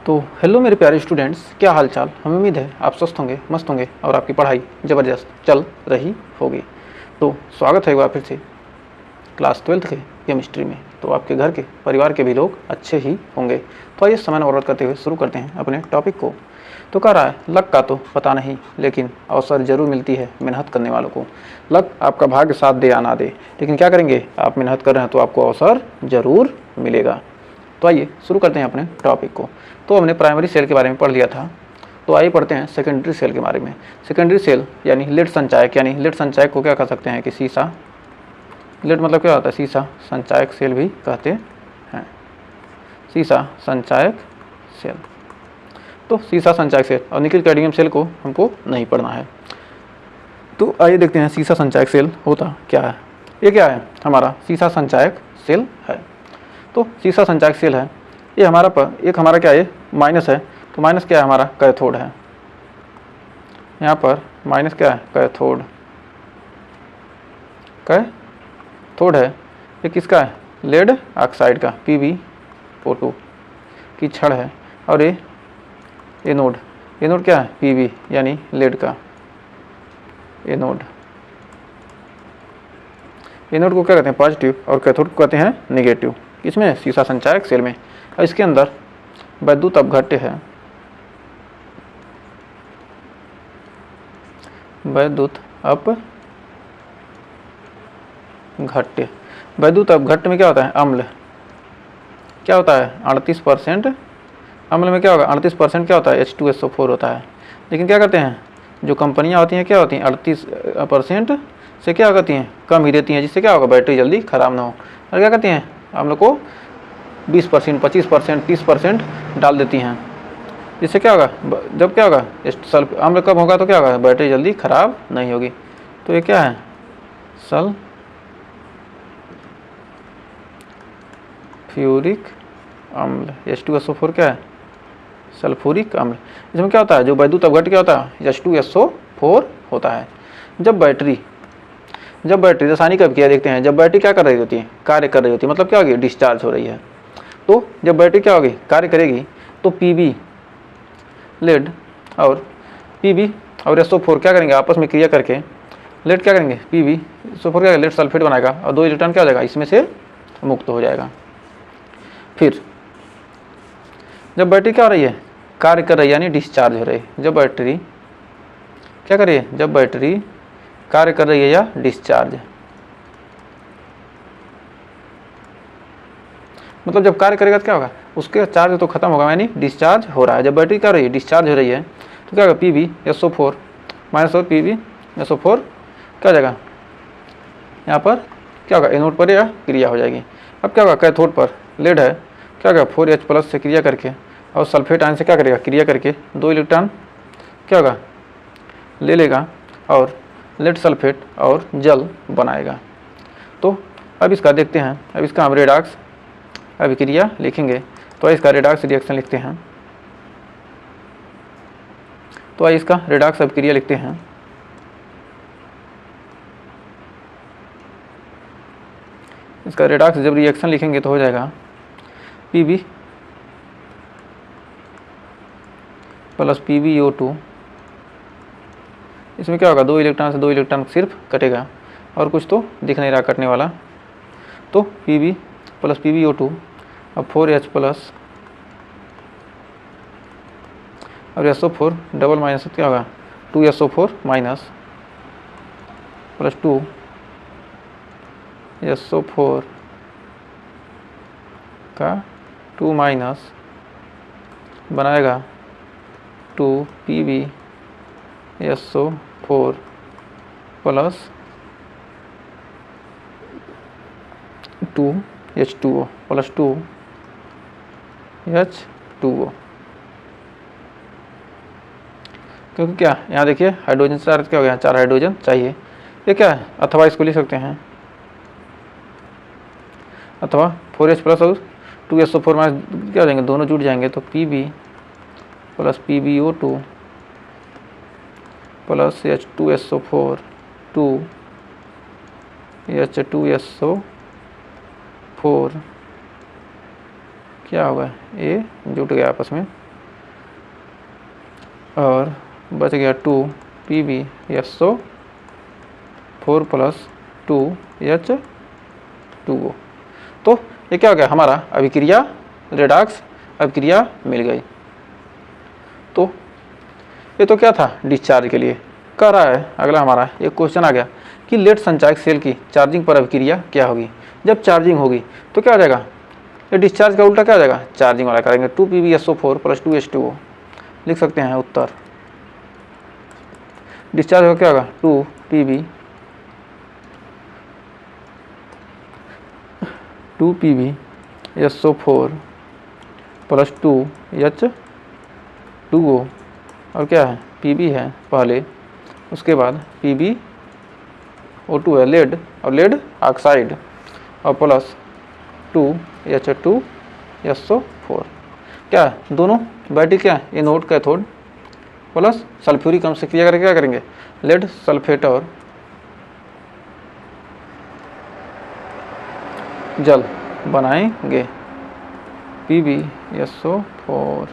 तो हेलो मेरे प्यारे स्टूडेंट्स, क्या हाल चाल। हमें उम्मीद है आप स्वस्थ होंगे, मस्त होंगे और आपकी पढ़ाई ज़बरदस्त चल रही होगी। तो स्वागत है एक बार फिर से क्लास 12th के केमिस्ट्री में। तो आपके घर के परिवार के भी लोग अच्छे ही होंगे। तो आइए समय नवरत करते हुए शुरू करते हैं अपने टॉपिक को। तो कह रहा है लक का तो पता नहीं, लेकिन अवसर जरूर मिलती है मेहनत करने वालों को। लक आपका भाग्य साथ दे या ना दे, लेकिन क्या करेंगे, आप मेहनत कर रहे हैं तो आपको अवसर जरूर मिलेगा। तो आइए शुरू करते हैं अपने टॉपिक को। तो हमने प्राइमरी सेल के बारे में पढ़ लिया था, तो आइए पढ़ते हैं सेकेंडरी सेल के बारे में। सेकेंडरी सेल यानी लेड संचायक, यानी लेड संचायक को क्या कह सकते हैं कि सीसा। लेड मतलब क्या होता है, सीसा। संचायक सेल भी कहते हैं, सीसा संचायक सेल। तो सीसा संचायक सेल और निकल कैडमियम सेल को हमको नहीं पढ़ना है। तो आइए देखते हैं सीसा संचायक सेल होता क्या है। ये क्या है, हमारा सीसा संचायक सेल है। तो सीसा संचायक सेल है, ये हमारा पर एक हमारा क्या है, माइनस है। तो माइनस क्या है, हमारा कैथोड है। यहाँ पर माइनस क्या है, कैथोड। कैथोड है, ये किसका है, लेड ऑक्साइड का, PbO2 की छड़ है। और ये एनोड, एनोड क्या है, Pb यानी लेड का एनोड। एनोड को क्या कहते हैं, पॉजिटिव, और कैथोड को कहते हैं नेगेटिव। इसमें सीसा संचायक सेल में, और इसके अंदर वैद्युत अपघट्य है। वैद्युत अपघट्य, वैद्युत अपघट्य में क्या होता है, अम्ल। क्या होता है, 38%। अम्ल में क्या होगा, 38% क्या होता है, H2SO4 होता है। लेकिन क्या करते हैं, जो कंपनियां होती हैं क्या होती हैं, 38% से क्या करती हैं, कम ही देती हैं, जिससे क्या होगा, बैटरी जल्दी खराब ना हो। और क्या करती हैं, अम्ल को 20%, 25%, 30% डाल देती हैं, जिससे क्या होगा, जब क्या होगा, सल्फ अम्ल कम होगा तो क्या होगा, बैटरी जल्दी खराब नहीं होगी। तो ये क्या है, सल्फ्यूरिक अम्ल। H2SO4 क्या है, सल्फ्यूरिक अम्ल। इसमें क्या होता है, जो वैद्युत अपघट्य क्या होता है, H2SO4 होता है। जब बैटरी रासायनिक अभिक्रिया देखते हैं, जब बैटरी क्या कर रही होती है, कार्य कर रही होती है, मतलब क्या होगी, डिस्चार्ज हो रही है। तो जब बैटरी क्या होगी, कार्य करेगी, तो Pb लेड और Pb और SO4 क्या करेंगे, आपस में क्रिया करके लेड क्या करेंगे, PbSO4 क्या, लेड सल्फेट बनाएगा और 2 इलेक्ट्रॉन क्या हो जाएगा, इसमें से मुक्त हो जाएगा। फिर जब बैटरी क्या हो रही है, कार्य कर रही है, यानी डिस्चार्ज हो रही है। जब बैटरी क्या कर रही है, जब बैटरी कार्य कर रही है या डिस्चार्ज, मतलब जब कार्य करेगा तो क्या होगा, उसके चार्ज तो खत्म होगा, यानी डिस्चार्ज हो रहा है। जब बैटरी क्या हो रही है, डिस्चार्ज हो रही है, तो क्या होगा, PbSO4 माइनस और PbSO4 क्या हो जाएगा, यहाँ पर क्या होगा, एनोड पर या क्रिया हो जाएगी। अब क्या होगा, कैथोड पर लेड है, क्या होगा, 4H+ से क्रिया करके और सल्फेट आयन से क्या करेगा, क्रिया करके 2 इलेक्ट्रॉन क्या होगा, ले लेगा और लेड सल्फेट और जल बनाएगा। तो अब इसका देखते हैं, अब इसका हम रेडॉक्स अभिक्रिया लिखेंगे। तो इसका रेडॉक्स रिएक्शन लिखते हैं। तो इसका रेडॉक्स अभिक्रिया लिखते हैं। इसका रेडॉक्स जब रिएक्शन लिखेंगे तो हो जाएगा Pb प्लस PbO2। इसमें क्या होगा, 2 इलेक्ट्रॉन से 2 इलेक्ट्रॉन सिर्फ कटेगा और कुछ तो दिख नहीं रहा कटने वाला। तो Pb प्लस PbO2 अब 4H+ और SO4 डबल माइनस क्या होगा, 2SO4 माइनस प्लस 2SO4 का 2 माइनस बनाएगा 2PbSO4 plus 2H2O plus 2H2O। क्योंकि क्या, यहाँ देखिए हाइड्रोजन से क्या हो गया, 4 हाइड्रोजन चाहिए। ये क्या है, अथवा इसको लिख सकते हैं, अथवा 4H+ और 2SO4 माइनस क्या हो जाएंगे, दोनों जुड़ जाएंगे। तो Pb plus PbO2 plus H2SO4 2H2SO4 क्या होगा, ये जुट गया आपस में और बच गया 2PbSO4 + 2H2O। तो ये क्या हो गया, हमारा अभिक्रिया रेडॉक्स अभिक्रिया मिल गई। तो ये तो क्या था, डिस्चार्ज के लिए कह रहा है। अगला हमारा एक क्वेश्चन आ गया कि लेड संचायक सेल की चार्जिंग पर अभिक्रिया क्या होगी। जब चार्जिंग होगी तो क्या हो जाएगा, ये डिस्चार्ज का उल्टा क्या हो जाएगा, चार्जिंग वाला करेंगे। 2PbSO4 + 2H2O लिख सकते हैं उत्तर। डिस्चार्ज होगा क्या होगा, 2PbSO4 + 2H2O और क्या है, Pb है पहले, उसके बाद PbO2 है लेड, और लेड ऑक्साइड, और प्लस 2H2SO4 क्या है, दोनों बैटरी क्या है, एनोड कैथोड, प्लस सल्फ्यूरिक अम्ल से क्रिया करके क्या करेंगे, लेड सल्फेट और जल बनाएंगे, PbSO4।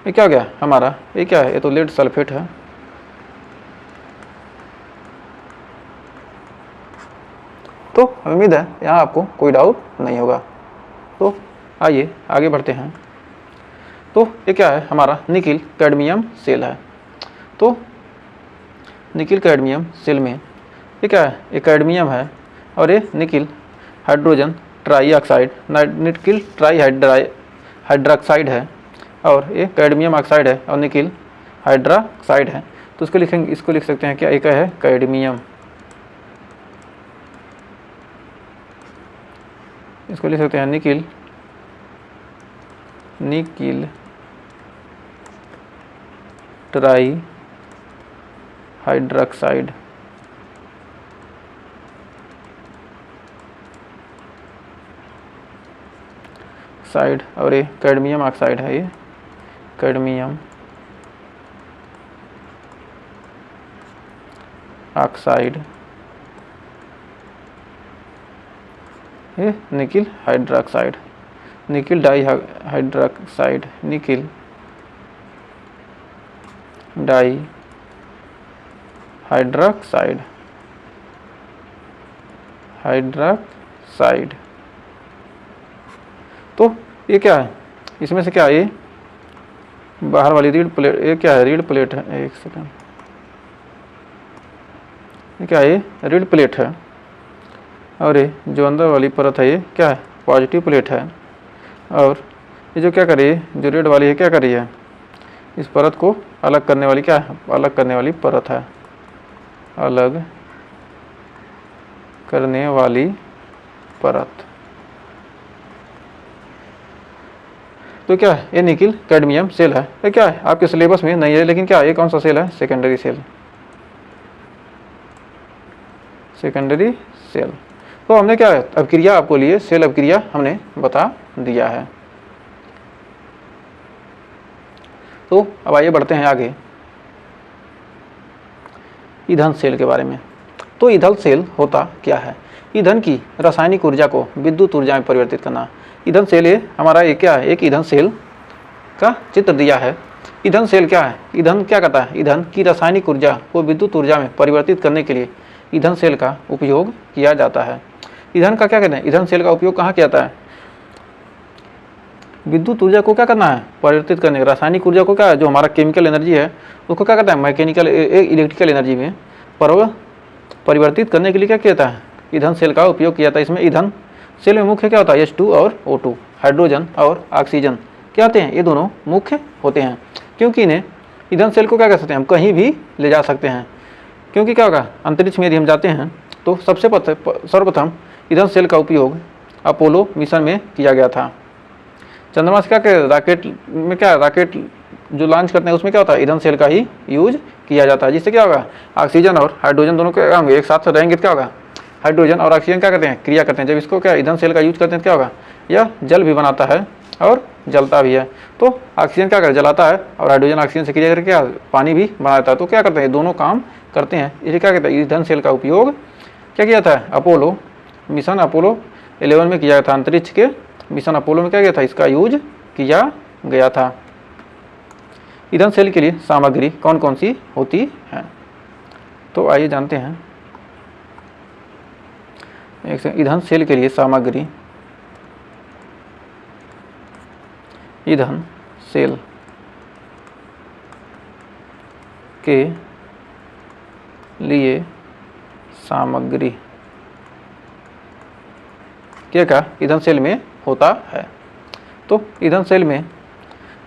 ये क्या हो गया हमारा, ये क्या है, ये तो लेड सल्फेट है। तो उम्मीद है यहाँ आपको कोई डाउट नहीं होगा। तो आइए आगे बढ़ते हैं। तो ये क्या है, हमारा निकिल कैडमियम सेल है। तो निकिल कैडमियम सेल में ये क्या है, ये कैडमियम है और ये nickel hydrogen trioxide, nickel hydroxide है, और ये कैडमियम ऑक्साइड है और निकिल हाइड्रोक्साइड है। तो इसको लिखेंगे, इसको लिख सकते हैं क्या, एक है कैडमियम, इसको लिख सकते हैं निकिल ट्राई हाइड्रोक्साइड। और ये कैडमियम ऑक्साइड है, ये कैडमियम ऑक्साइड, ये nickel hydroxide, nickel dihydroxide, nickel dihydroxide, तो ये क्या है, इसमें से क्या है, ये बाहर वाली रीड प्लेट, ये क्या है, रीड प्लेट है, एक सेकंड, ये क्या है, ये रीड प्लेट है, और ये जो अंदर वाली परत है ये क्या है, पॉजिटिव प्लेट है, और ये जो क्या कर रही है, जो रेड वाली है क्या कर रही है, इस परत को अलग करने वाली क्या है, अलग करने वाली परत है, अलग करने वाली परत। तो क्या है, ये निकिल कैडमियम सेल है। ये क्या है, आपके सिलेबस में नहीं है, लेकिन क्या ये कौन सा सेल है, सेकेंडरी सेल, सेकेंडरी सेल। तो हमने क्या है, अभिक्रिया आपको लिए, सेल अभिक्रिया हमने बता दिया है। तो अब आइए बढ़ते हैं आगे ईंधन सेल के बारे में। तो ईंधन सेल होता क्या है, ईंधन की रासायनिक ऊर्जा को विद्युत ऊर्जा में परिवर्तित करना। ईंधन सेल ये हमारा एक क्या है, एक ईंधन सेल का चित्र दिया है। ईंधन सेल क्या है, ईंधन क्या करता है, ईंधन की रासायनिक ऊर्जा को विद्युत ऊर्जा में परिवर्तित करने के लिए ईंधन सेल का उपयोग किया जाता है। ईंधन का क्या कहते हैं, ईंधन सेल का उपयोग कहाँ किया जाता है, विद्युत ऊर्जा को क्या करना है, परिवर्तित करने, रासायनिक ऊर्जा को क्या है, जो हमारा केमिकल एनर्जी है उसको क्या करता है, मैकेनिकल इलेक्ट्रिकल एनर्जी में परिवर्तित करने के लिए क्या किया जाता है, ईंधन सेल का उपयोग किया जाता है। इसमें ईंधन सेल में मुख्य क्या होता है, H2 और O2, हाइड्रोजन और ऑक्सीजन क्या होते हैं, ये दोनों मुख्य होते हैं। क्योंकि इन्हें ईंधन सेल को क्या कर सकते हैं, हम कहीं भी ले जा सकते हैं। क्योंकि क्या होगा, अंतरिक्ष में यदि हम जाते हैं तो सर्वप्रथम ईंधन सेल का उपयोग अपोलो मिशन में किया गया था। चंद्रमा से क्या रॉकेट में क्या, रॉकेट जो लॉन्च करते हैं उसमें क्या होता है, ईंधन सेल का ही यूज किया जाता है। जिससे क्या होगा, ऑक्सीजन और हाइड्रोजन दोनों क्या होंगे, एक साथ रहेंगे तो क्या होगा, हाइड्रोजन और ऑक्सीजन क्या करते हैं, क्रिया करते हैं। जब इसको क्या ईंधन सेल का यूज करते हैं तो क्या होगा, यह जल भी बनाता है और जलता भी है। तो ऑक्सीजन क्या कर जलाता है और हाइड्रोजन ऑक्सीजन से क्रिया करके क्या पानी भी बनाता है। तो क्या करते हैं, दोनों काम करते हैं। इसे क्या कहते हैं, ईंधन सेल का उपयोग क्या किया था, अपोलो मिशन, अपोलो 11 में किया था, अंतरिक्ष के मिशन अपोलो में क्या गया था, इसका यूज किया गया था। ईंधन सेल के लिए सामग्री कौन कौन सी होती है? तो आइए जानते हैं। एक से ईंधन सेल के लिए सामग्री, ईंधन सेल के लिए सामग्री क्या का ईंधन सेल में होता है। तो ईंधन सेल में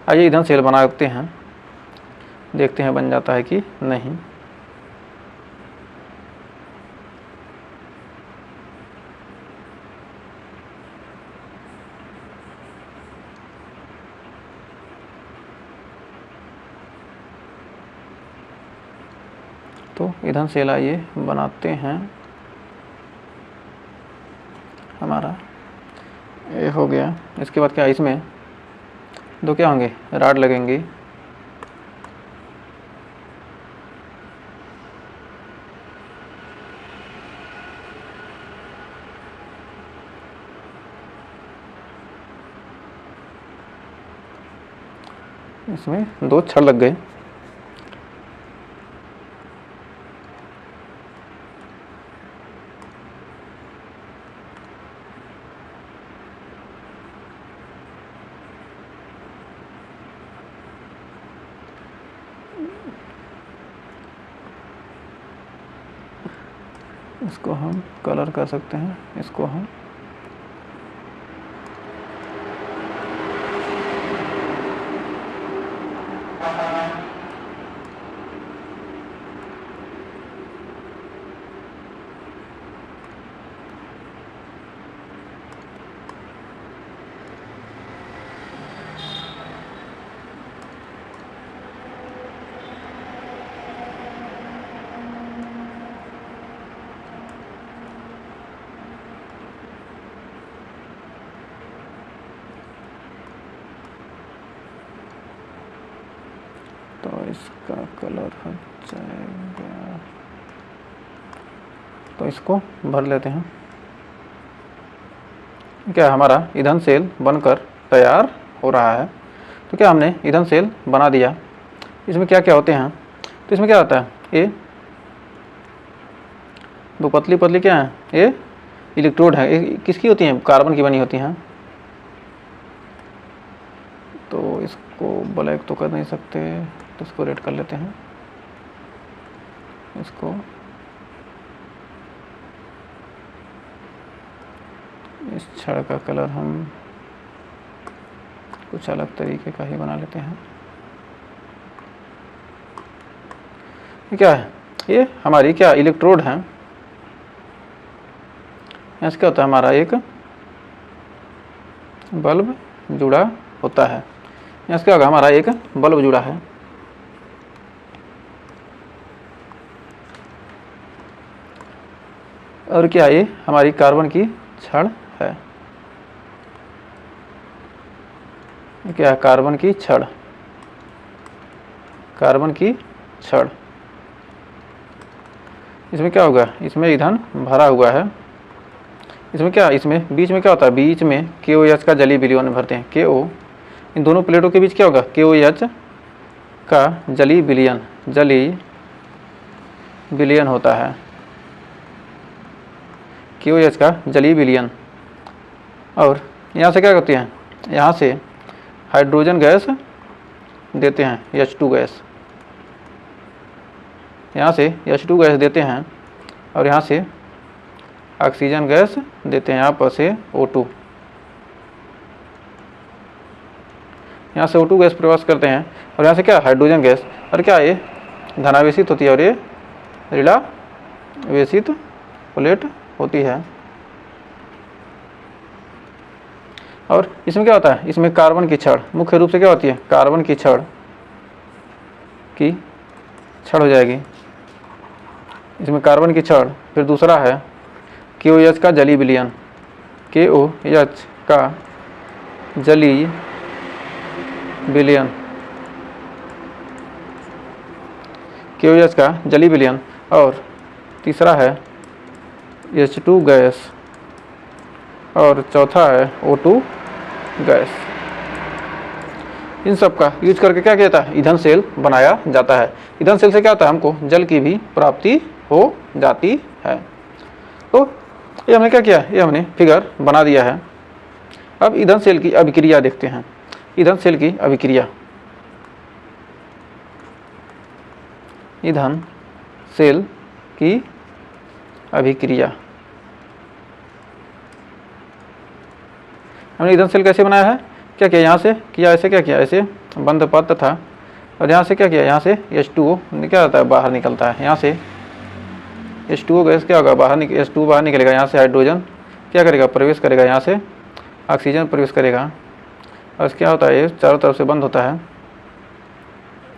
आइए ईंधन सेल बनाते हैं, देखते हैं बन जाता है कि नहीं। तो ईंधन सेल आइए बनाते हैं। हमारा ये हो गया। इसके बाद क्या, इसमें दो क्या होंगे, राड लगेंगे। इसमें दो छड़ लग गए। इसको हम कलर कर सकते हैं, इसको हम तो इसका कलर हो जाएगा। तो इसको भर लेते हैं। क्या हमारा ईंधन सेल बनकर तैयार हो रहा है। तो क्या हमने ईंधन सेल बना दिया। इसमें क्या क्या होते हैं, तो इसमें क्या होता है, ये दो पतली पतली क्या है, ये इलेक्ट्रोड है। ये किसकी होती हैं, कार्बन की बनी होती हैं। तो इसको ब्लैक तो कर नहीं सकते, तो इसको रेड कर लेते हैं। इसको इस छड़ का कलर हम कुछ अलग तरीके का ही बना लेते हैं। ये क्या है, ये हमारी क्या इलेक्ट्रोड है। यहाँ से क्या होता है, हमारा एक बल्ब जुड़ा होता है। यहाँ से क्या होगा, हमारा एक बल्ब जुड़ा है। और क्या, ये हमारी कार्बन की छड़ है। ये क्या है, कार्बन की छड़, कार्बन की छड़। इसमें क्या होगा, इसमें ईंधन भरा हुआ है। इसमें क्या, इसमें बीच में क्या होता है, बीच में KOH का जलीय विलयन भरते हैं। KO, इन दोनों प्लेटों के बीच क्या होगा, KOH का जलीय विलयन होता है। KOH का जलीय विलयन। और यहाँ से क्या करती हैं, यहाँ से हाइड्रोजन गैस देते हैं, H2 गैस। यहाँ से H2 गैस देते हैं और यहाँ से ऑक्सीजन गैस देते हैं, यहाँ पर से O2। यहाँ से O2 गैस प्रवेश करते हैं और यहाँ से क्या, हाइड्रोजन गैस। और क्या, ये धनावेशित होती है और ये ऋणावेशित प्लेट होती है। और इसमें क्या होता है, इसमें कार्बन की छड़, मुख्य रूप से क्या होती है, कार्बन की छड़ हो जाएगी। इसमें कार्बन की छड़। फिर दूसरा है KOH का जलीय विलयन, KOH का जलीय विलयन, KOH का जलीय विलयन। और तीसरा है H2 गैस और चौथा है O2 गैस। इन सब का यूज करके क्या कहता है, ईंधन सेल बनाया जाता है। ईंधन सेल से क्या होता है, हमको जल की भी प्राप्ति हो जाती है। तो ये हमने क्या किया, ये हमने फिगर बना दिया है। अब ईंधन सेल की अभिक्रिया देखते हैं। ईंधन सेल की अभिक्रिया, ईंधन सेल की अभिक्रिया। हमने ईंधन सेल कैसे बनाया है, क्या किया, यहाँ से किया, ऐसे क्या किया, ऐसे बंद पात्र था और यहाँ से क्या किया, यहाँ से H2O क्या होता है, बाहर निकलता है। यहाँ से H2O गैस क्या होगा, बाहर H2O बाहर निकलेगा। यहाँ से हाइड्रोजन क्या करेगा, प्रवेश करेगा। यहाँ से ऑक्सीजन प्रवेश करेगा और क्या होता है, ये चारों तरफ से बंद होता है।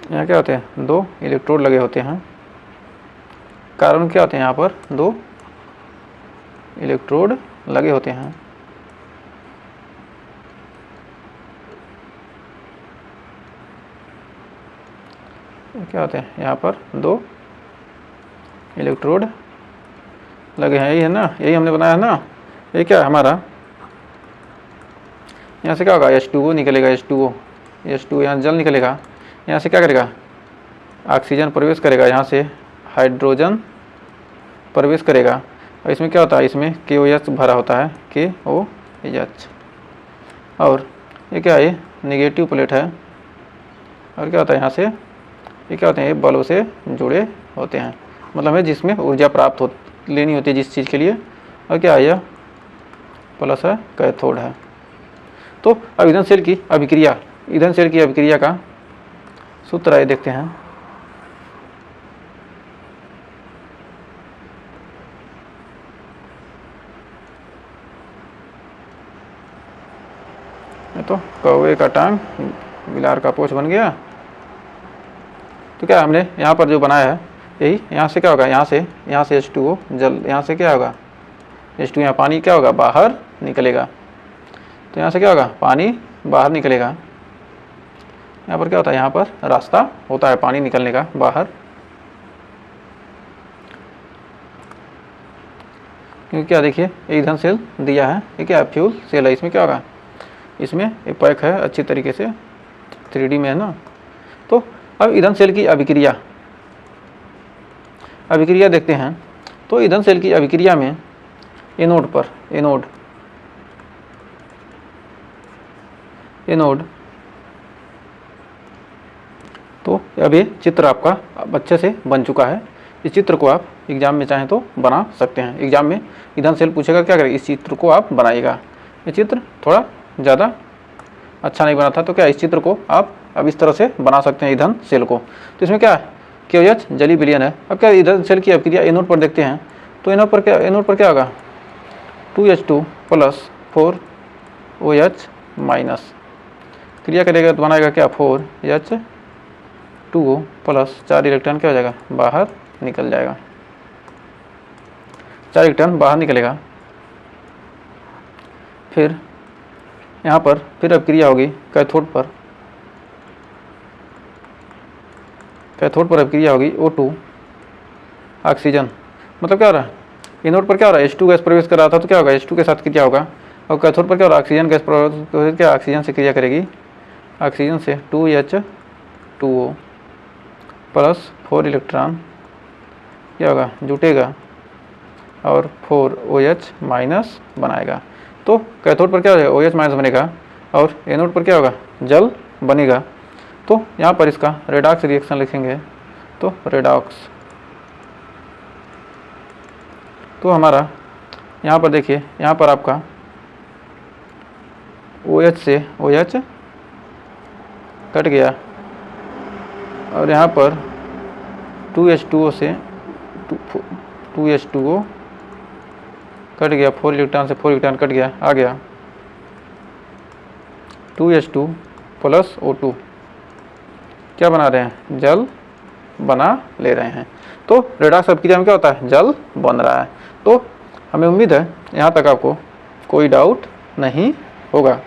यहाँ क्या होते हैं, 2 इलेक्ट्रोड लगे होते हैं। कार्बन क्या होते हैं, यहाँ पर 2 इलेक्ट्रोड लगे होते हैं। क्या होते हैं, यहाँ पर 2 इलेक्ट्रोड लगे हैं। यही है ना, यही हमने बनाया है ना। ये क्या है हमारा, यहाँ से क्या होगा, H2O निकलेगा। H2O यहाँ जल निकलेगा। यहाँ से क्या करेगा, ऑक्सीजन प्रवेश करेगा। यहाँ से हाइड्रोजन प्रवेश करेगा और इसमें क्या होता है, इसमें KOH भरा होता है, KOH। और ये क्या है, ये नेगेटिव प्लेट है। और क्या होता है, यहाँ से ये क्या होते हैं, ये बल्ब से जुड़े होते हैं। मतलब है जिसमें ऊर्जा प्राप्त लेनी होती है जिस चीज़ के लिए। और क्या है, यह प्लस है, कैथोड है। तो अब ईंधन सेल की अभिक्रिया, ईंधन सेल की अभिक्रिया का सूत्र आइए देखते हैं। तो कौवे का टांग बिलार का पोछ बन गया। तो क्या हमने यहाँ पर जो बनाया है, यही यहाँ से क्या होगा, यहाँ से H2O जल, यहाँ से क्या होगा, H2, यहाँ पानी क्या होगा, बाहर निकलेगा। तो यहाँ से क्या होगा, पानी बाहर निकलेगा। यहाँ पर क्या होता है, यहाँ पर रास्ता होता है पानी निकलने का बाहर। क्योंकि क्या देखिए, ईंधन सेल दिया है, ये क्या है, फ्यूल सेल है। इसमें क्या होगा, इसमें एक पैक है अच्छी तरीके से, 3D में है ना। तो अब ईंधन सेल की अभिक्रिया देखते हैं। तो ईंधन सेल की अभिक्रिया में एनोड पर, एनोड तो अब ये चित्र आपका अब अच्छे से बन चुका है। इस चित्र को आप एग्जाम में चाहें तो बना सकते हैं। एग्जाम में ईंधन सेल पूछेगा, क्या करेगा, इस चित्र को आप बनाइएगा। ये चित्र थोड़ा ज़्यादा अच्छा नहीं बना था, तो क्या इस चित्र को आप अब इस तरह से बना सकते हैं ईंधन सेल को। तो इसमें क्या है, KOH जलीय विलयन है। अब क्या ईंधन सेल की अभिक्रिया एनोड पर देखते हैं। तो एनोड पर क्या होगा, 2H2 + 4OH माइनस क्रिया करेगा तो बनाएगा क्या, 4H2O + 4 इलेक्ट्रॉन क्या हो जाएगा, बाहर निकल जाएगा। 4 इलेक्ट्रॉन बाहर निकलेगा। फिर यहाँ पर फिर अभिक्रिया होगी कैथोड पर, अभिक्रिया होगी O2 ऑक्सीजन। मतलब क्या हो रहा है, एनोड पर क्या हो रहा है, H2 गैस प्रवेश कर रहा था, तो क्या होगा, H2 के साथ क्रिया होगा। और कैथोड पर क्या हो रहा है, ऑक्सीजन गैस प्रवेश, क्या ऑक्सीजन से क्रिया करेगी। ऑक्सीजन से 2H2O + 4 इलेक्ट्रॉन क्या होगा, जुटेगा और 4OH माइनस बनाएगा। तो कैथोड पर क्या हो जाएगा, OH माइनस बनेगा और एनोड पर क्या होगा, जल बनेगा। तो यहाँ पर इसका रेडॉक्स रिएक्शन लिखेंगे, तो रेडॉक्स। तो हमारा यहाँ पर देखिए, यहाँ पर आपका OH से OH कट गया और यहाँ पर 2H2O से 2H2O कट गया, 4 इलेक्ट्रॉन से 4 इलेक्ट्रॉन कट गया, आ गया 2H2 + O2 क्या बना रहे हैं, जल बना ले रहे हैं। तो रेडॉक्स अभिक्रिया में क्या होता है, जल बन रहा है। तो हमें उम्मीद है यहाँ तक आपको कोई डाउट नहीं होगा।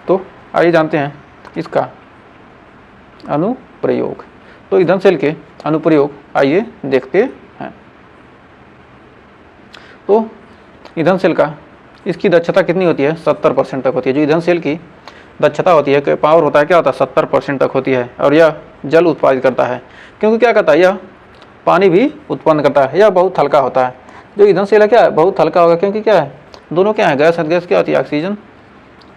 तो आइए जानते हैं इसका अनुप्रयोग। तो ईंधन सेल के अनुप्रयोग आइए देखते हैं। तो ईंधन सेल का इसकी दक्षता कितनी होती है? 70% तक होती है। जो ईंधन सेल की दक्षता होती है, पावर होता है, क्या होता है? 70% तक होती है। और यह जल उत्पादित करता है, क्योंकि क्या करता है? यह पानी भी उत्पन्न करता है। यह बहुत हल्का होता है। जो ईंधन सेल है क्या है? बहुत हल्का होगा, क्योंकि क्या है? दोनों क्या है? गैस गैस क्या होती है? ऑक्सीजन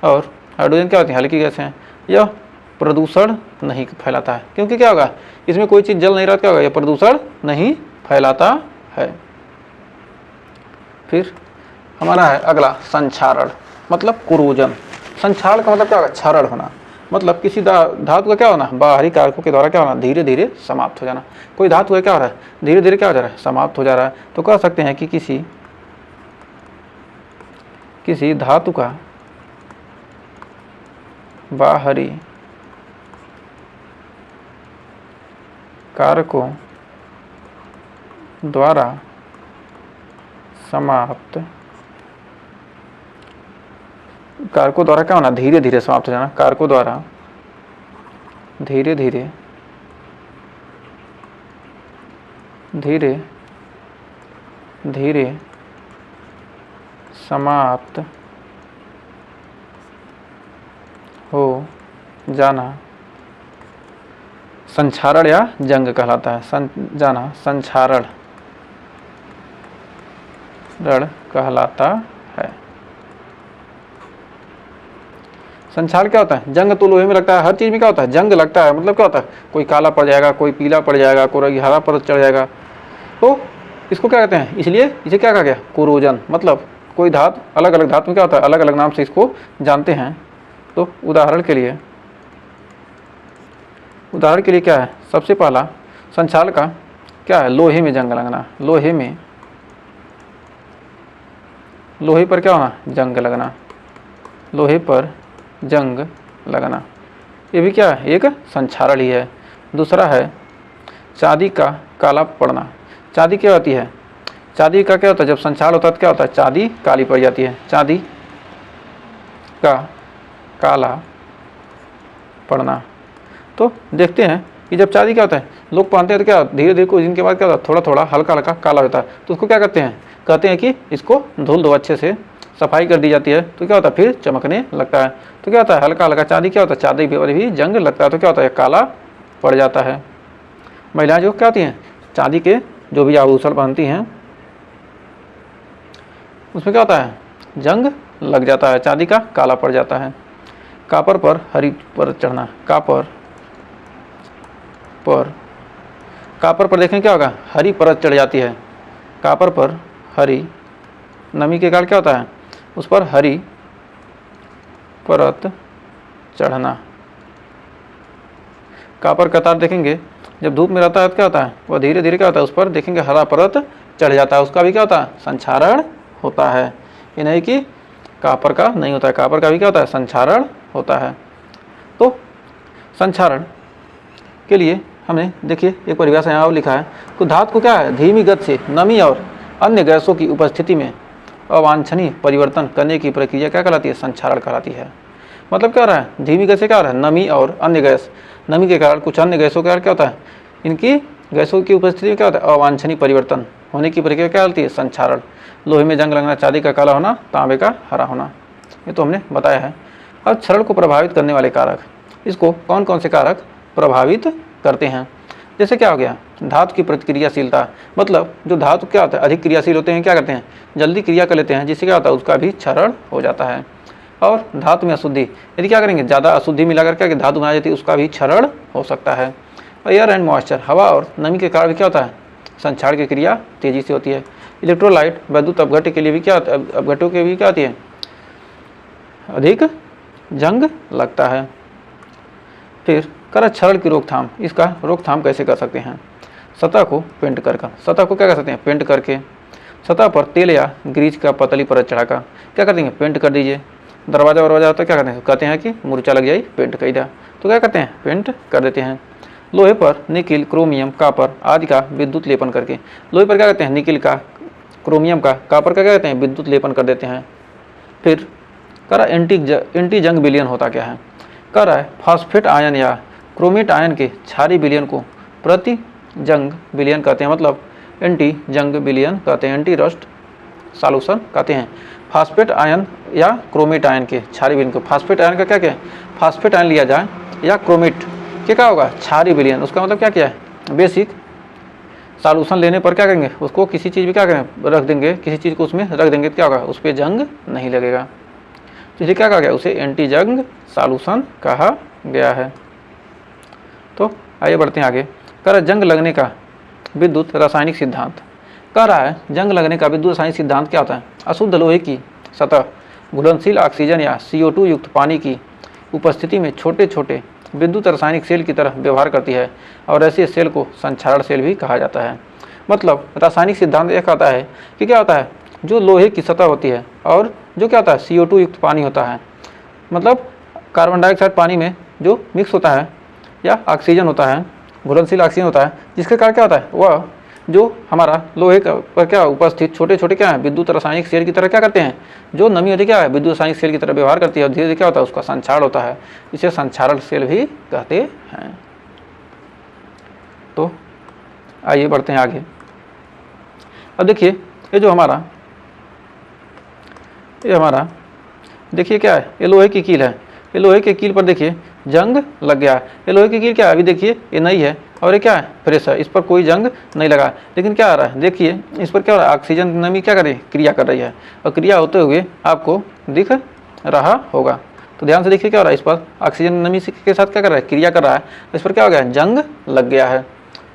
और हाइड्रोजन क्या होती है? हल्की गैस हैं। यह प्रदूषण नहीं फैलाता है, क्योंकि क्या होगा? इसमें कोई चीज़ जल नहीं रहा, क्या होगा? यह प्रदूषण नहीं फैलाता है। फिर हमारा है अगला संक्षारण, मतलब कुरोजन। संक्षारण का मतलब क्या होगा? क्षरण होना, मतलब किसी धातु का क्या होना? बाहरी कारकों के द्वारा क्या होना? धीरे धीरे समाप्त हो जाना। कोई धातु है क्या हो रहा है? धीरे धीरे क्या हो जा रहा है? समाप्त हो जा रहा है। तो कह सकते हैं कि किसी धातु का बाहरी कारकों द्वारा समाप्त, कारकों द्वारा क्या होना? धीरे धीरे समाप्त हो जाना। कारकों द्वारा धीरे धीरे समाप्त हो जाना संक्षारण या जंग कहलाता है। संक्षारण कहलाता है। संक्षारण क्या होता है? जंग तो लोहे में लगता है, हर चीज़ में क्या होता है? जंग लगता है। मतलब क्या होता है? कोई काला पड़ जाएगा, कोई पीला पड़ जाएगा, कोई हरा पर चढ़ जाएगा, तो इसको क्या कहते हैं? इसलिए इसे क्या कहा गया? कुरोजन। मतलब कोई धातु, अलग अलग धातु में क्या होता है? अलग अलग नाम से इसको जानते हैं। तो उदाहरण के लिए क्या है? सबसे पहला संक्षारण का क्या है? लोहे में जंग लगना। लोहे पर क्या होना? जंग लगना। लोहे पर जंग लगना, ये भी क्या है? एक संक्षारण ही है। दूसरा है चांदी का काला पड़ना। चांदी क्या होती है? चांदी का क्या होता है? जब संक्षारण होता है तो क्या होता है? चांदी काली पड़ जाती है। चांदी का काला पड़ना। तो देखते हैं कि जब चांदी क्या होता है, लोग पहनते हैं तो क्या धीरे धीरे कुछ दिन के बाद क्या होता है? थोड़ा थोड़ा हल्का हल्का काला होता है। तो उसको क्या करते हैं? कहते हैं कि इसको धुल दो, अच्छे से सफाई कर दी जाती है, तो क्या होता है? फिर चमकने लगता है। तो क्या होता है? हल्का हल्का चांदी क्या होता है? चांदी पर भी जंग लगता है, तो क्या होता है? काला पड़ जाता है। महिलाएं जो क्या होती हैं? चांदी के जो भी आभूषण पहनती हैं, उसमें क्या होता है? जंग लग जाता है, चांदी का काला पड़ जाता है। कापर पर हरी पर चढ़ना। कापर पर देखें क्या होगा? हरी परत चढ़ जाती है। कापर पर हरी, नमी के कारण क्या होता है? उस पर हरी परत चढ़ना। कापर का तार देखेंगे, जब धूप में रहता है तो क्या होता है? वह धीरे धीरे क्या होता है? उस पर देखेंगे हरा परत चढ़ जाता है। उसका भी क्या होता है? संक्षारण होता है। ये नहीं कि कापर का नहीं होता है, कापर का भी क्या होता है? संक्षारण होता है। तो संक्षारण के लिए हमने देखिए एक परिभाषा यहाँ और लिखा है कि धातु को क्या है? धीमी गति से नमी और अन्य गैसों की उपस्थिति में अवांछनीय परिवर्तन करने की प्रक्रिया क्या कहलाती है? संक्षारण कहलाती है। मतलब क्या हो रहा है? धीमी गति से क्या हो रहा है? नमी और अन्य गैस, नमी के कारण कुछ अन्य गैसों के कारण क्या होता है? इनकी गैसों की उपस्थिति में क्या होता है? अवांछनीय परिवर्तन होने की प्रक्रिया क्या कहलाती है? संक्षारण। लोहे में जंग लगना, चांदी का काला होना, तांबे का हरा होना, ये तो हमने बताया है। अब क्षरण को प्रभावित करने वाले कारक, इसको कौन कौन से कारक प्रभावित करते हैं? जैसे क्या हो गया? धातु की प्रतिक्रियाशीलता, मतलब जो धातु क्या होता है? अधिक क्रियाशील होते हैं, क्या करते हैं? जल्दी क्रिया कर लेते हैं, जिससे क्या होता है? उसका भी क्षरण हो जाता है। और धातु में अशुद्धि, यदि क्या करेंगे? ज़्यादा अशुद्धि मिलाकर क्या धातु बना जाती है, उसका भी क्षरण हो सकता है। और एयर एंड मॉइस्चर, हवा और नमी के कारण भी क्या होता है? संक्षारण की क्रिया तेजी से होती है। इलेक्ट्रोलाइट, वैद्युत अपघट्य के लिए भी क्या होता है? अपघट्यों के भी क्या होती है? अधिक जंग लगता है। फिर करत क्षरण की रोकथाम, इसका रोकथाम कैसे कर सकते हैं? सतह को पेंट कर, सतह को क्या कर सकते हैं? पेंट करके। सतह पर तेल या ग्रीज का पतली परत चढ़ाकर क्या कर देंगे? पेंट कर दीजिए। दरवाजा वरवाजा होता है, क्या करते हैं? कहते हैं कि मुर्चा लग जाए, पेंट कर दिया, तो क्या करते हैं? पेंट कर देते हैं। लोहे पर निकिल, क्रोमियम, कापर आदि का विद्युत लेपन करके, लोहे पर क्या कहते हैं? निकिल का, क्रोमियम का, कापर का क्या कहते हैं? विद्युत लेपन कर देते हैं। फिर करा एंटी जंग विलयन होता क्या है? कह रहा है फॉस्फेट आयन या क्रोमेट आयन के क्षारीय विलयन को प्रति जंग विलयन कहते हैं, मतलब एंटी जंग विलयन कहते हैं, एंटी रस्ट सॉल्यूशन कहते हैं। फास्फेट आयन या क्रोमेट आयन के क्षारीय विलयन को, फास्फेट आयन का क्या क्या है, फास्फेट आयन लिया जाए या क्रोमेट के क्या होगा क्षारीय विलयन, उसका मतलब क्या क्या है, बेसिक सॉल्यूशन लेने पर क्या करेंगे, उसको किसी चीज़ में क्या करें रख देंगे, किसी चीज़ को उसमें रख देंगे तो क्या होगा, उस पर जंग नहीं लगेगा, तो इसे क्या कहा गया, उसे एंटी जंग सॉल्यूशन कहा गया है। तो आइए बढ़ते हैं आगे। कह रहा है जंग लगने का विद्युत रासायनिक सिद्धांत, कह रहा है जंग लगने का विद्युत रासायनिक सिद्धांत क्या होता है, अशुद्ध लोहे की सतह घुलनशील ऑक्सीजन या CO2 युक्त पानी की उपस्थिति में छोटे छोटे विद्युत रासायनिक सेल की तरह व्यवहार करती है और ऐसे सेल को संक्षारण सेल भी कहा जाता है। मतलब रासायनिक सिद्धांत यह कहता है कि क्या होता है, जो लोहे की सतह होती है और जो क्या होता है CO2 युक्त पानी होता है, मतलब कार्बन डाइऑक्साइड पानी में जो मिक्स होता है या ऑक्सीजन होता है, घुलनशील ऑक्सीजन होता है, जिसके कारण क्या होता है वह जो हमारा लोहे का पर क्या उपस्थित छोटे छोटे क्या है विद्युत रासायनिक सेल की तरह क्या करते हैं, जो नमी होती है क्या है विद्युत रासायनिक सेल की तरह व्यवहार करती है और धीरे धीरे क्या होता है उसका संक्षारण होता है, इसे संक्षारण सेल भी कहते हैं। तो आइए बढ़ते हैं आगे। अब देखिए ये जो हमारा देखिए क्या है, ये लोहे की कील है, ये लोहे के कील पर देखिए जंग लग गया। ये लोहे की कील क्या है, अभी देखिए ये नई है और ये क्या है फ्रेश है, इस पर कोई जंग नहीं लगा, लेकिन क्या आ रहा है देखिए इस पर क्या हो रहा है, ऑक्सीजन नमी क्या कर रही है, क्रिया कर रही है और क्रिया होते हुए आपको दिख रहा होगा। तो ध्यान से देखिए क्या हो रहा है, इस पर ऑक्सीजन नमी के साथ क्या कर रहा है, क्रिया कर रहा है, इस पर क्या हो गया, जंग लग गया है।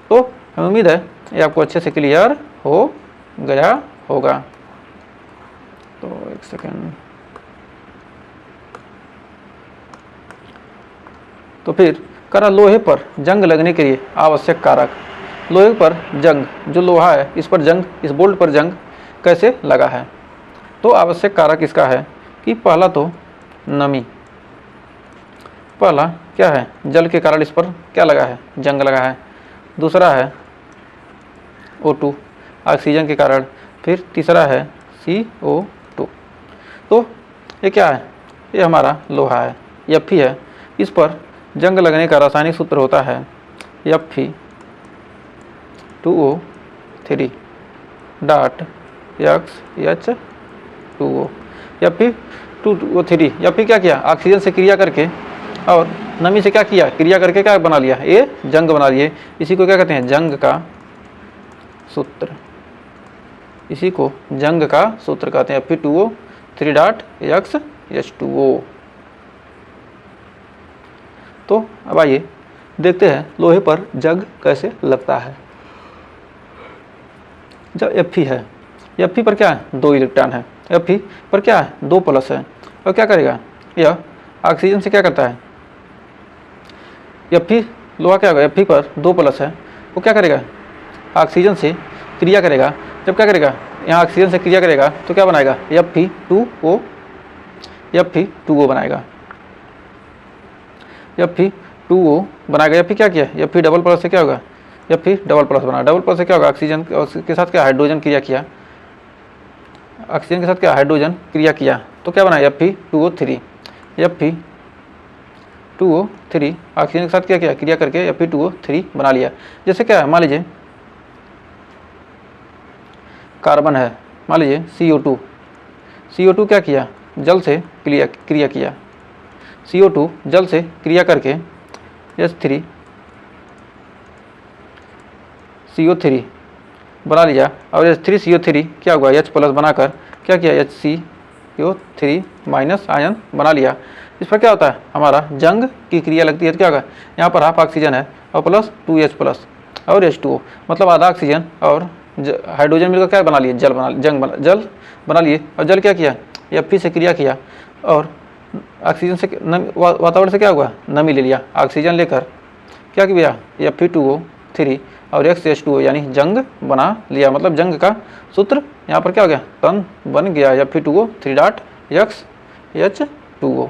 तो हमें उम्मीद है ये आपको अच्छे से क्लियर हो गया होगा। तो एक सेकेंड, तो फिर करा लोहे पर जंग लगने के लिए आवश्यक कारक, लोहे पर जंग जो लोहा है इस पर जंग, इस बोल्ट पर जंग कैसे लगा है। तो आवश्यक कारक इसका है कि पहला तो नमी, पहला क्या है जल के कारण इस पर क्या लगा है, जंग लगा है। दूसरा है O2 ऑक्सीजन के कारण, फिर तीसरा है CO2। तो ये क्या है, ये हमारा लोहा है, Fe है, इस पर जंग लगने का रासायनिक सूत्र होता है Fe2O3 dot XH2O। Fe2O3 Fe क्या किया, ऑक्सीजन से क्रिया करके और नमी से क्या किया, क्रिया करके क्या बना लिया, ये जंग बना लिए। इसी को क्या कहते हैं, जंग का सूत्र, इसी को जंग का सूत्र कहते हैं Fe2O3 डॉट XH2O। तो अब आइए देखते हैं लोहे पर जंग कैसे लगता है। जब Fe है, Fe पर क्या है 2 इलेक्ट्रॉन है, Fe पर क्या है 2 प्लस है, और क्या करेगा यह ऑक्सीजन से क्या करता है, Fe लोहा क्या होगा, Fe पर 2 प्लस है, वो क्या करेगा ऑक्सीजन से क्रिया करेगा। जब क्या करेगा यहाँ ऑक्सीजन से क्रिया करेगा तो क्या बनाएगा Fe2O बनाएगा, Fe2O बनाएगा। Fe क्या किया, Fe डबल प्लस से क्या होगा, Fe डबल प्लस बना, डबल प्लस से क्या होगा ऑक्सीजन के साथ क्या हाइड्रोजन क्रिया किया, ऑक्सीजन के साथ क्या हाइड्रोजन क्रिया किया, तो क्या बनाया Fe2O3 ऑक्सीजन के साथ क्या किया क्रिया करके Fe2O3 बना लिया। जैसे क्या है मान लीजिए कार्बन है, मान लीजिए CO2 क्या किया जल से क्रिया किया, CO2 जल से क्रिया करके H3CO3 बना लिया और H3CO3 क्या हुआ H प्लस बनाकर क्या किया HCO3 माइनस आयन बना लिया। इस पर क्या होता है हमारा जंग की क्रिया लगती है, तो क्या होगा यहाँ पर हाफ ऑक्सीजन है और प्लस 2H प्लस और H2O, मतलब आधा ऑक्सीजन और हाइड्रोजन मिलकर क्या बना लिए जल बना लिए। और जल क्या किया Fe से क्रिया किया और ऑक्सीजन से वातावरण से क्या हुआ नमी ले लिया, ऑक्सीजन लेकर क्या किया Fe2O3 और XH2O यानी जंग बना लिया। मतलब जंग का सूत्र यहाँ पर क्या हो गया तन बन गया Fe2O3 डॉट XH2O।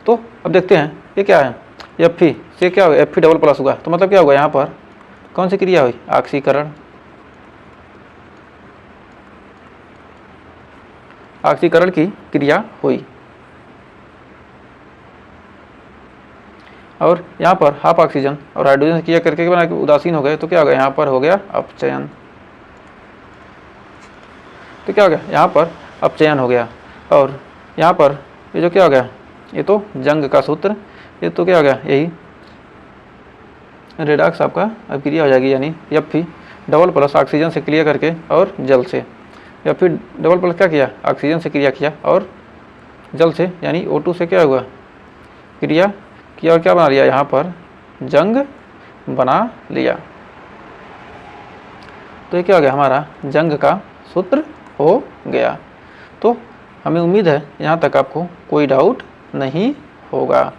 तो अब देखते हैं ये क्या है, Fe से क्या होगा Fe डबल प्लस होगा, तो मतलब क्या होगा यहाँ पर कौन सी क्रिया हुई ऑक्सीकरण, ऑक्सीकरण की क्रिया हुई और यहाँ पर हाफ ऑक्सीजन और हाइड्रोजन से क्रिया करके बना उदासीन हो गए, तो क्या हो गया यहाँ पर हो गया अपचयन। तो क्या हो गया, यहाँ पर अपचयन हो गया। और यहाँ पर ये जो क्या हो गया, ये तो जंग का सूत्र, ये तो क्या हो गया, यही रेडॉक्स आपका अभिक्रिया हो जाएगी, यानी Fe डबल प्लस ऑक्सीजन से क्रिया करके और जल से, या फिर डबल प्लस क्या किया, ऑक्सीजन से क्रिया किया और जल से, यानी O2 से क्या हुआ, क्रिया किया और क्या बना लिया, यहाँ पर जंग बना लिया। तो ये क्या हो गया, हमारा जंग का सूत्र हो गया। तो हमें उम्मीद है यहाँ तक आपको कोई डाउट नहीं होगा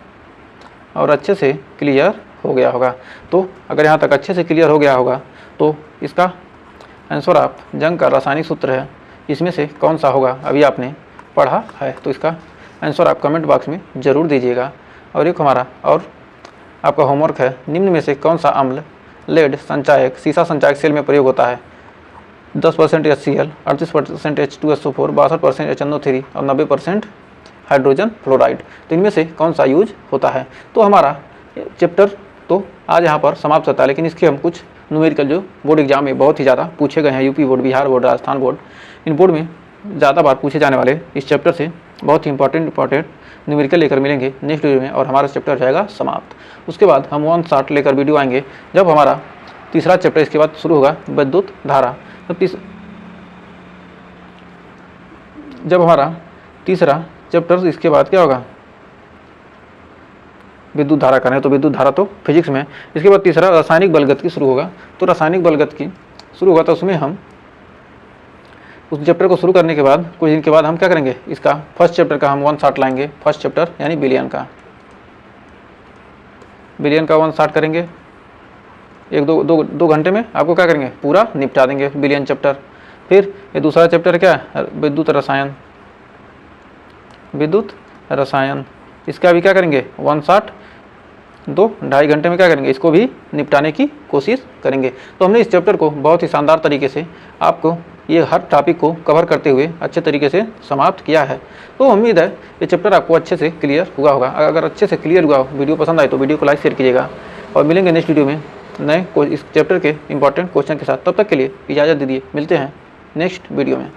और अच्छे से क्लियर हो गया होगा। तो अगर यहाँ तक अच्छे से क्लियर हो गया होगा तो इसका आंसर आप जंग का रासायनिक सूत्र है, इसमें से कौन सा होगा अभी आपने पढ़ा है, तो इसका आंसर आप कमेंट बॉक्स में ज़रूर दीजिएगा। और एक हमारा और आपका होमवर्क है, निम्न में से कौन सा अम्ल लेड संचायक सीसा संचायक सेल में प्रयोग होता है। 10% HCl, 38% H2SO4, 62% HNO3 और 90% हाइड्रोजन फ्लोराइड। तो इनमें से कौन सा यूज होता है। तो हमारा चैप्टर तो आज यहाँ पर समाप्त होता है, लेकिन इसके हम कुछ न्यूमेरिकल जो बोर्ड एग्जाम में बहुत ही ज़्यादा पूछे गए हैं, UP board, Bihar board, Rajasthan board, इन बोर्ड में ज़्यादा बार पूछे जाने वाले इस चैप्टर से बहुत ही इंपॉर्टेंट न्यूमेरिकल लेकर मिलेंगे नेक्स्ट वीडियो में, और हमारा चैप्टर हो जाएगा समाप्त। उसके बाद हम 1 शॉट लेकर वीडियो आएंगे जब हमारा तीसरा चैप्टर इसके बाद शुरू होगा, विद्युत धारा। जब हमारा तीसरा चैप्टर इसके बाद क्या होगा, विद्युत धारा का है, तो विद्युत धारा तो फिजिक्स में। इसके बाद तीसरा रासायनिक बलगतिकी शुरू होगा। तो रासायनिक बलगतिकी शुरू होगा तो उसमें हम उस चैप्टर को शुरू करने के बाद कुछ दिन के बाद हम क्या करेंगे, इसका फर्स्ट चैप्टर का हम 1 शॉट लाएंगे। फर्स्ट चैप्टर यानी बिलियन का 1 शॉट करेंगे। 1-2 घंटे में आपको क्या करेंगे, पूरा निपटा देंगे बिलियन चैप्टर। फिर ये दूसरा चैप्टर क्या है, विद्युत रसायन, इसका भी क्या करेंगे 1 शॉट 2-2.5 घंटे में क्या करेंगे, इसको भी निपटाने की कोशिश करेंगे। तो हमने इस चैप्टर को बहुत ही शानदार तरीके से आपको ये हर टॉपिक को कवर करते हुए अच्छे तरीके से समाप्त किया है। तो उम्मीद है ये चैप्टर आपको अच्छे से क्लियर हुआ होगा। अगर अच्छे से क्लियर हुआ, वीडियो पसंद आए तो वीडियो को लाइक शेयर कीजिएगा, और मिलेंगे नेक्स्ट वीडियो में नए इस चैप्टर के इंपॉर्टेंट क्वेश्चन के साथ। तब तक के लिए इजाज़त दीजिए, मिलते हैं नेक्स्ट वीडियो में।